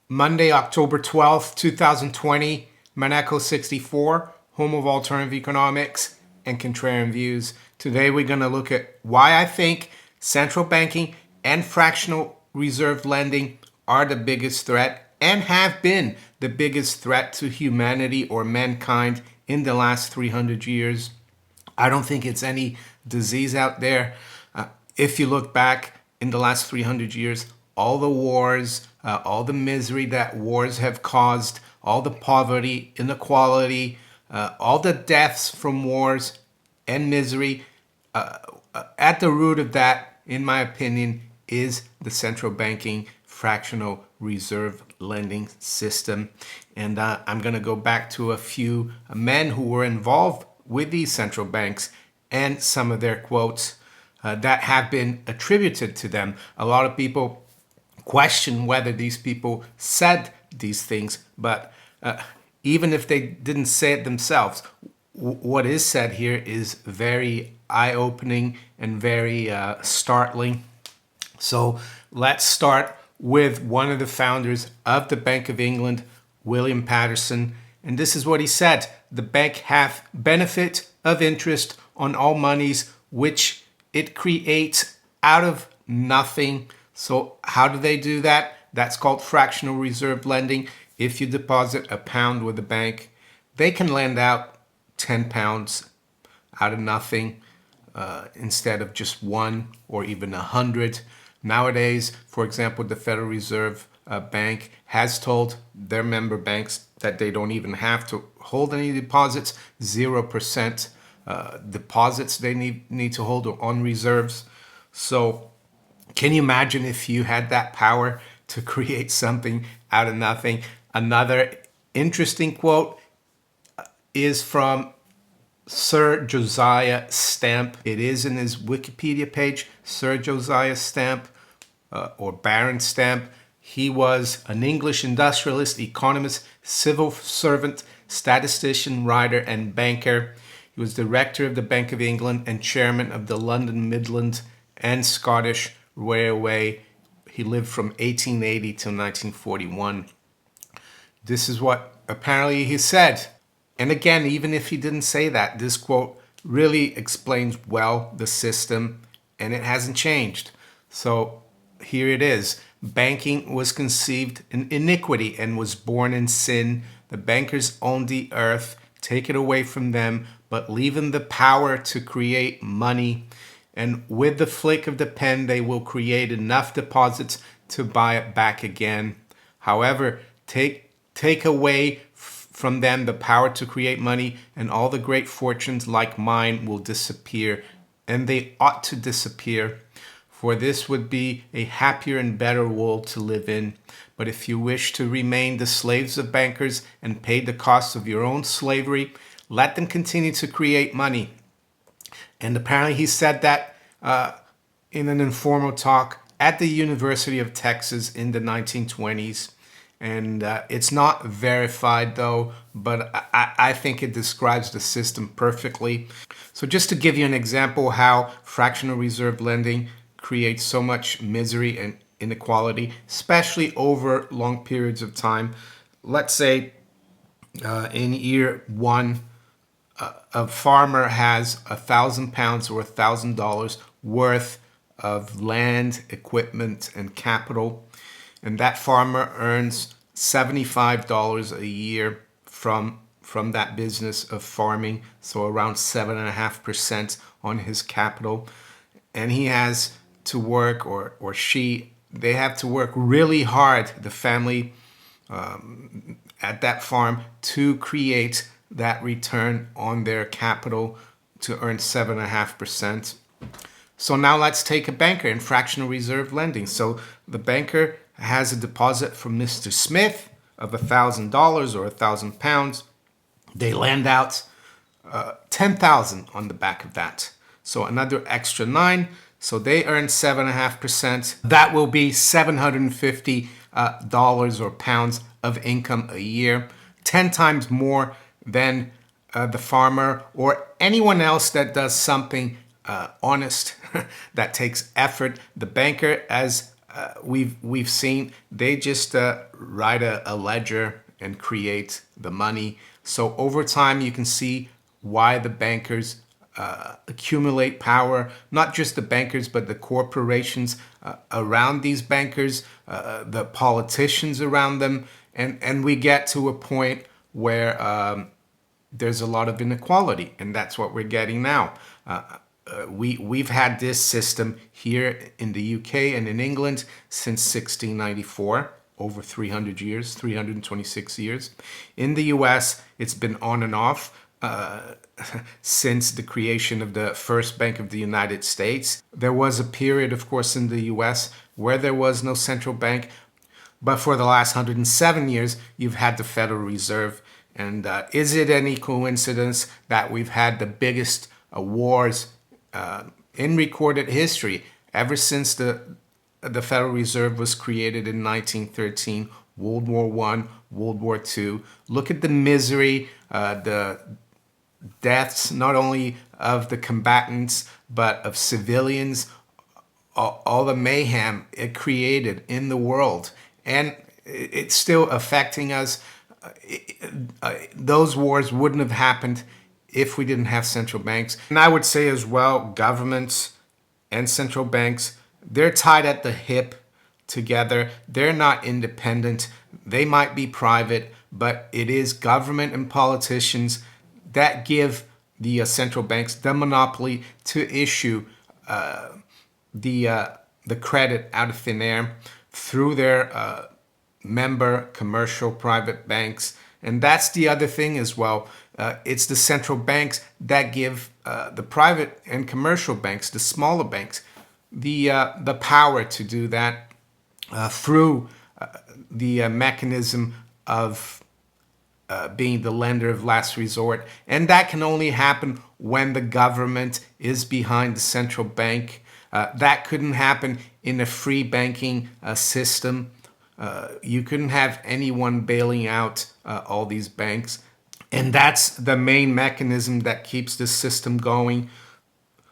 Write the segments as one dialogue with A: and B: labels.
A: Monday, October 12th, 2020, Maneco 64, home of alternative economics and contrarian views. Today we're going to look at why I think central banking and fractional reserve lending are the biggest threat and have been the biggest threat to humanity or mankind in the last 300 years. I don't think it's any disease out there. If you look back in the last 300 years, all the wars, all the misery that wars have caused, all the poverty, inequality, all the deaths from wars and misery, at the root of that, in my opinion, is the central banking fractional reserve lending system. And I'm going to go back to a few men who were involved with these central banks and some of their quotes that have been attributed to them. A lot of people question whether these people said these things, but even if they didn't say it themselves, what is said here is very eye-opening and very startling. So let's start with one of the founders of the Bank of England, William Patterson. And this is what he said: the bank hath benefit of interest on all monies which it creates out of nothing. So how do they do that? That's called fractional reserve lending. If you deposit £1 with a bank, they can lend out £10 out of nothing instead of just one or even 100. Nowadays, for example, the Federal Reserve Bank has told their member banks that they don't even have to hold any deposits. 0% deposits they need to hold on reserves. So can you imagine if you had that power to create something out of nothing? Another interesting quote is from Sir Josiah Stamp. It is in his Wikipedia page. Sir Josiah Stamp, or Baron Stamp. He was an English industrialist, economist, civil servant, statistician, writer, and banker. He was director of the Bank of England and chairman of the London Midland and Scottish Railway. He lived from 1880 to 1941. This is what apparently he said. And again, even if he didn't say that, this quote really explains well the system, and it hasn't changed. So here it is. Banking was conceived in iniquity and was born in sin. The bankers own the earth, take it away from them, but leave them the power to create money. And with the flick of the pen, they will create enough deposits to buy it back again. However, take away from them the power to create money, and all the great fortunes like mine will disappear, and they ought to disappear. For this would be a happier and better world to live in. But if you wish to remain the slaves of bankers and pay the cost of your own slavery, let them continue to create money. And apparently he said that in an informal talk at the University of Texas in the 1920s. And it's not verified though, but I think it describes the system perfectly. So just to give you an example how fractional reserve lending creates so much misery and inequality, especially over long periods of time. Let's say in year one, a farmer has £1,000 or $1,000 worth of land, equipment, and capital, and that farmer earns $75 a year from that business of farming, so around 7.5% on his capital, and he has to work, or they have to work really hard, the family at that farm, to create that return on their capital to earn 7.5%. So now let's take a banker in fractional reserve lending. So the banker has a deposit from Mr. Smith of $1,000 or £1,000. They lend out 10,000 on the back of that. So another extra 9. So they earn 7.5%. That will be $750 or pounds of income a year, 10 times more than the farmer or anyone else that does something honest, that takes effort. The banker, as we've seen they just write a ledger and create the money. So over time, you can see why the bankers accumulate power, not just the bankers, but the corporations around these bankers, the politicians around them. And we get to a point where there's a lot of inequality, and that's what we're getting now. We've had this system here in the UK and in England since 1694, over 300 years, 326 years. In the US, it's been on and off since the creation of the first Bank of the United States. There was a period, of course, in the US where there was no central bank, but for the last 107 years, you've had the Federal Reserve. And is it any coincidence that we've had the biggest wars in recorded history ever since the Federal Reserve was created in 1913, World War I, World War II? Look at the misery, the deaths, not only of the combatants, but of civilians, all the mayhem it created in the world. And it's still affecting us. Those wars wouldn't have happened if we didn't have central banks. And I would say as well, governments and central banks, they're tied at the hip together. They're not independent. They might be private, but it is government and politicians that give the central banks the monopoly to issue the credit out of thin air through their member commercial private banks. And that's the other thing as well. It's the central banks that give the private and commercial banks, the smaller banks, the power to do that through the mechanism of being the lender of last resort. And that can only happen when the government is behind the central bank. That couldn't happen in a free banking system. You couldn't have anyone bailing out all these banks. And that's the main mechanism that keeps this system going.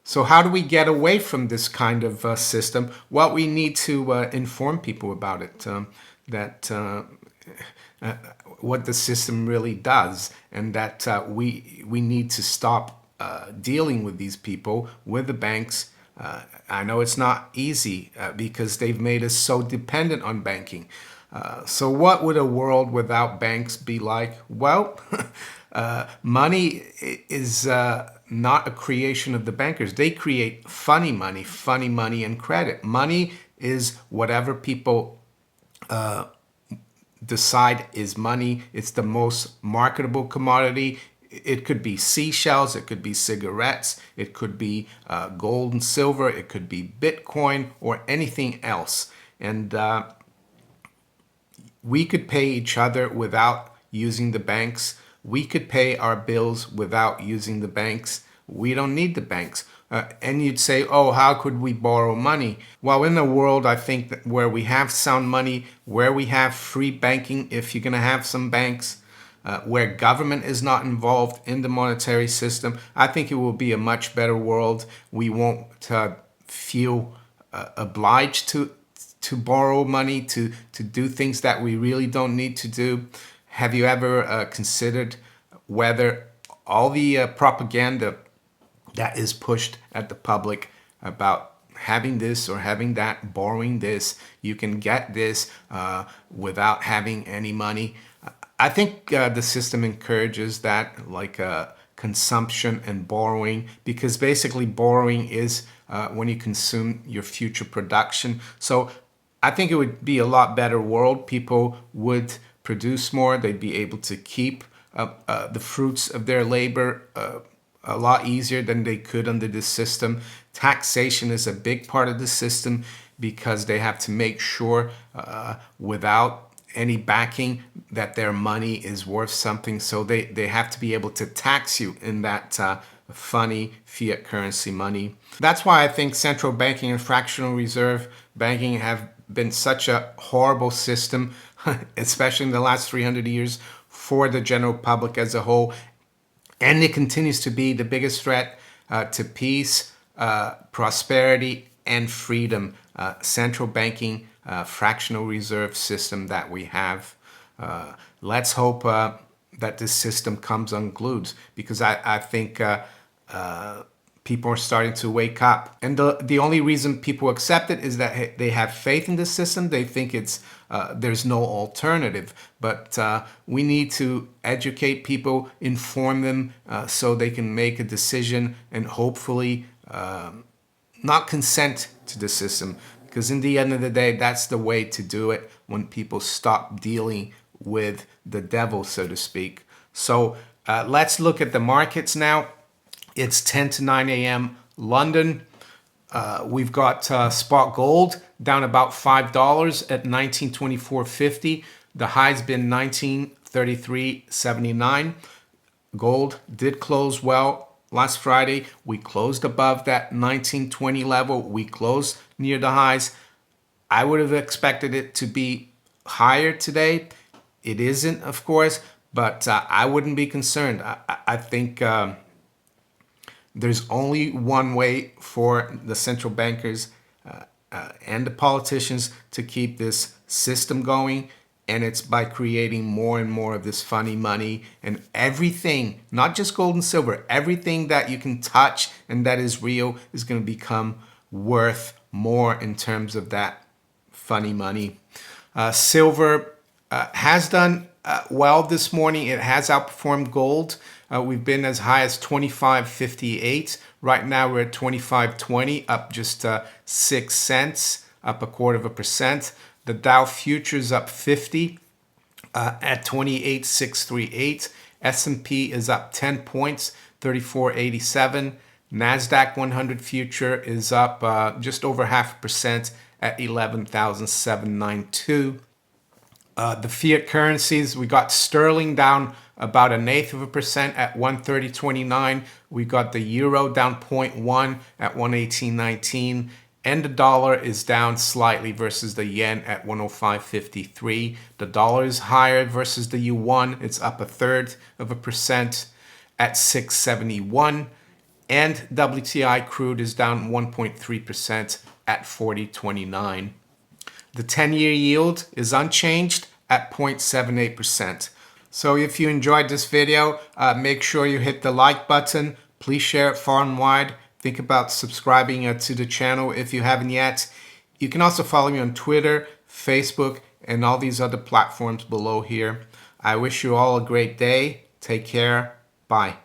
A: So how do we get away from this kind of system? Well, we need to inform people about it, what the system really does, and that we need to stop dealing with these people, with the banks. I know it's not easy because they've made us so dependent on banking. So what would a world without banks be like? Well, money is not a creation of the bankers. They create funny money and credit. Money is whatever people decide is money. It's the most marketable commodity. It could be seashells, it could be cigarettes, it could be gold and silver, it could be Bitcoin or anything else. And we could pay each other without using the banks. We could pay our bills without using the banks. We don't need the banks. And you'd say, oh, how could we borrow money? Well, in a world, I think, that where we have sound money, where we have free banking, if you're going to have some banks, where government is not involved in the monetary system, I think it will be a much better world. We won't feel obliged to borrow money, to do things that we really don't need to do. Have you ever considered whether all the propaganda that is pushed at the public about having this or having that, borrowing this, you can get this without having any money? I think the system encourages that, like consumption and borrowing, because basically borrowing is when you consume your future production. So I think it would be a lot better world. People would produce more. They'd be able to keep the fruits of their labor a lot easier than they could under this system. Taxation is a big part of the system because they have to make sure without any backing that their money is worth something. So they have to be able to tax you in that funny fiat currency money. That's why I think central banking and fractional reserve banking have been such a horrible system, especially in the last 300 years for the general public as a whole. And it continues to be the biggest threat to peace, prosperity, and freedom. Central banking fractional reserve system that we have. Let's hope that this system comes unglued, because I think people are starting to wake up. And the only reason people accept it is that they have faith in the system. They think it's there's no alternative. But we need to educate people, inform them so they can make a decision and hopefully not consent to the system. Because in the end of the day, that's the way to do it, when people stop dealing with the devil, so to speak. So let's look at the markets now. It's 10 to 9 a.m. London. We've got spot gold down about $5 at 1924.50. The high's been 1933.79. Gold did close well last Friday. We closed above that 1920 level. We closed near the highs. I would have expected it to be higher today. It isn't, of course, but I wouldn't be concerned. I think there's only one way for the central bankers and the politicians to keep this system going, and it's by creating more and more of this funny money, and everything, not just gold and silver, everything that you can touch and that is real is going to become worth more in terms of that funny money. Silver has done well this morning. It has outperformed gold. We've been as high as 25.58. Right now we're at 25.20, up just 6 cents, up 1/4%. The Dow futures up 50 at 28.638. S&P is up 10 points, 34.87. NASDAQ 100 future is up just over 0.5% at 11,792. The fiat currencies, we got sterling down about 0.1% at 130.29. We got the euro down 0.1 at 118.19. And the dollar is down slightly versus the yen at 105.53. The dollar is higher versus the yuan. It's up 1/3% at 671. And WTI crude is down 1.3% at 40.29. The 10-year yield is unchanged at 0.78%. So if you enjoyed this video, make sure you hit the like button. Please share it far and wide. Think about subscribing to the channel if you haven't yet. You can also follow me on Twitter, Facebook, and all these other platforms below here. I wish you all a great day. Take care. Bye.